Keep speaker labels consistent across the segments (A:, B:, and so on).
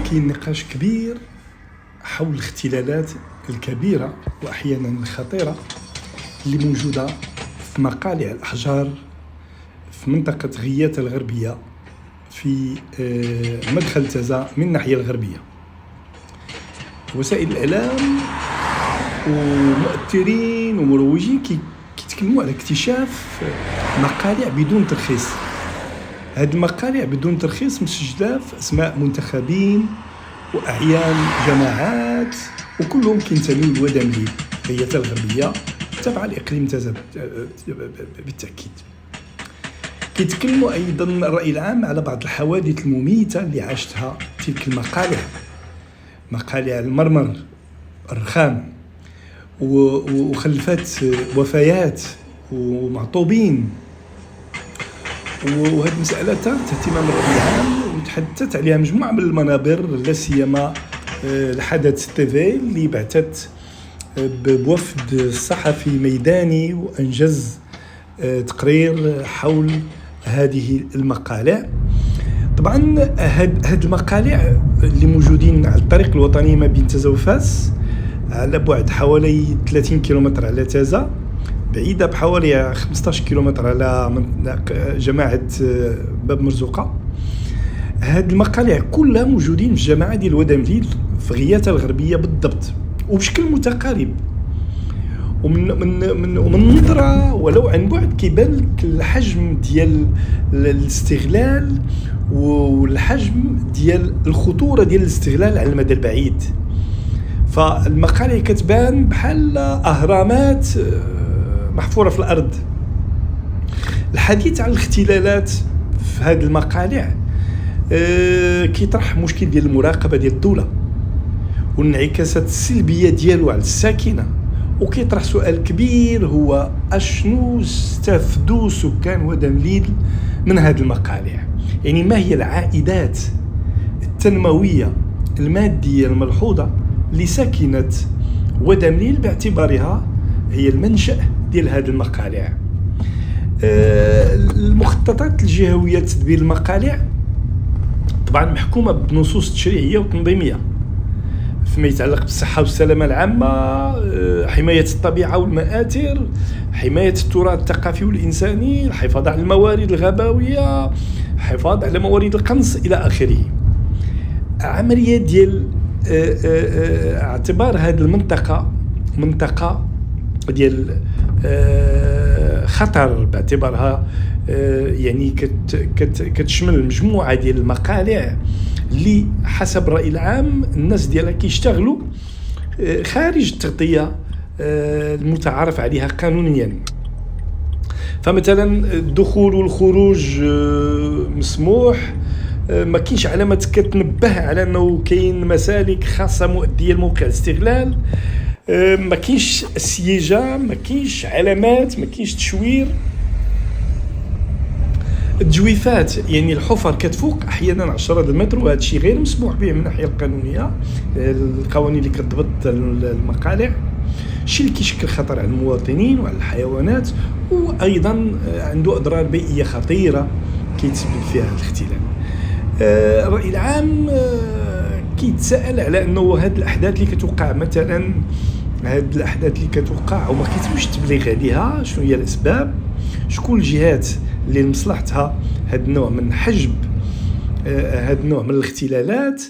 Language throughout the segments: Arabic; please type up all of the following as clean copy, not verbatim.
A: كاين نقاش كبير حول الاختلالات الكبيرة وأحيانا الخطيرة اللي موجودة في مقالع الأحجار في منطقة غياثة الغربية في مدخل تازا من الناحية الغربية. وسائل الإعلام ومؤثرين ومروجين كيتكلموا على اكتشاف مقالع بدون ترخيص. هاد المقالع بدون ترخيص مسجلة في أسماء منتخبين وأعيان جماعات وكلهم كينتميوا للودامليل غياثة الغربية تابعة لإقليم تازا بالتأكيد. كيتكلموا أيضا الرأي العام على بعض الحوادث المميتة اللي عاشتها تلك المقالع، مقالع المرمر الرخام وخلفات وفيات ومعطوبين. وهذه المسألة تاخذ اهتمام الرأي العام وتحدثت عليها مجموعة من المنابر، لا سيما الحدث تيفي اللي بعثت بوفد صحفي ميداني وأنجز تقرير حول هذه المقالع. طبعا هاد المقالع اللي موجودين على الطريق الوطني ما بين تازا وفاس على بعد حوالي 30 كيلومتر على تازا، بعيدة بحوالي 15 كيلومتر على جماعة باب مرزوقة. هاد المقالع كلها موجودين في جماعة ديال ودامليل في غياثة الغربية بالضبط وبشكل متقارب. ومن نظرة ولو عن بعد كيبان لك الحجم ديال الاستغلال والحجم ديال الخطورة ديال الاستغلال على المدى البعيد. فالمقالع كتبان بحال أهرامات محفورة في الأرض. الحديث عن الاختلالات في هذه المقالع كيطرح مشكل ديال المراقبة ديال الدولة والانعكاسات السلبية ديالو على الساكنة، وكيطرح سؤال كبير هو أشنو استفدوا سكان ودامليل من هذه المقالع؟ يعني ما هي العائدات التنموية المادية الملحوظة لساكنة ودامليل باعتبارها هي المنشأ ديال هذه المقالع؟ المخططات الجهوية لتدبير المقالع طبعا محكومة بنصوص تشريعية وتنظيمية فيما يتعلق بالصحة والسلامة العامة، حماية الطبيعة والمآثر، حماية التراث الثقافي والإنساني، الحفاظ على الموارد الغابوية، الحفاظ على موارد القنص إلى آخره. عملية ديال اعتبار هذه المنطقة منطقة ديال خطر باعتبارها يعني كتشمل مجموعة ديال المقالع اللي حسب الرأي العام الناس ديالها كيشتغلوا خارج التغطية المتعارف عليها قانونيا. فمثلا الدخول والخروج مسموح، ما كاينش علامات كتنبه على انه كاين مسالك خاصة مؤدية لموقع الاستغلال، ما كاينش السياجة، ما كاينش علامات، ما كاينش تشوير. التجويفات يعني الحفر كتفوق احيانا 10 متر، وهذا الشيء غير مسموح به من الناحيه القانونيه، القوانين اللي كتضبط المقالع، الشيء اللي كيشكل خطر على المواطنين وعلى الحيوانات، وايضا عنده اضرار بيئيه خطيره كيتسبب فيها الاختلال. الراي العام كيتساءل على انه هذه الاحداث اللي كتوقع، مثلا هذه الاحداث اللي كتوقع وما كيتمش التبليغ عليها، شنو هي الاسباب؟ شكون الجهات اللي لمصلحتها هذا النوع من حجب هذا النوع من الاختلالات؟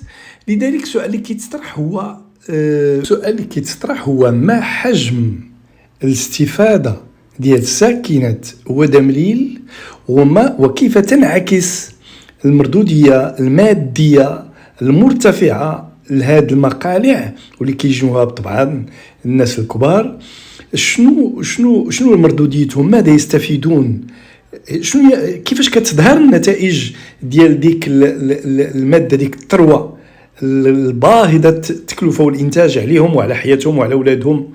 A: لذلك السؤال اللي كيتطرح هو ما حجم الاستفادة ديال ساكنة ودامليل وكيف تنعكس المردودية المادية المرتفعة لهذه المقالع واللي كيجنوها طبعا الناس الكبار. شنو المردوديتهم؟ ماذا يستفيدون؟ كيفاش كتظهر النتائج ديال ديك المادة، ديك الثروة الباهظة التكلفة والإنتاج عليهم وعلى حياتهم وعلى أولادهم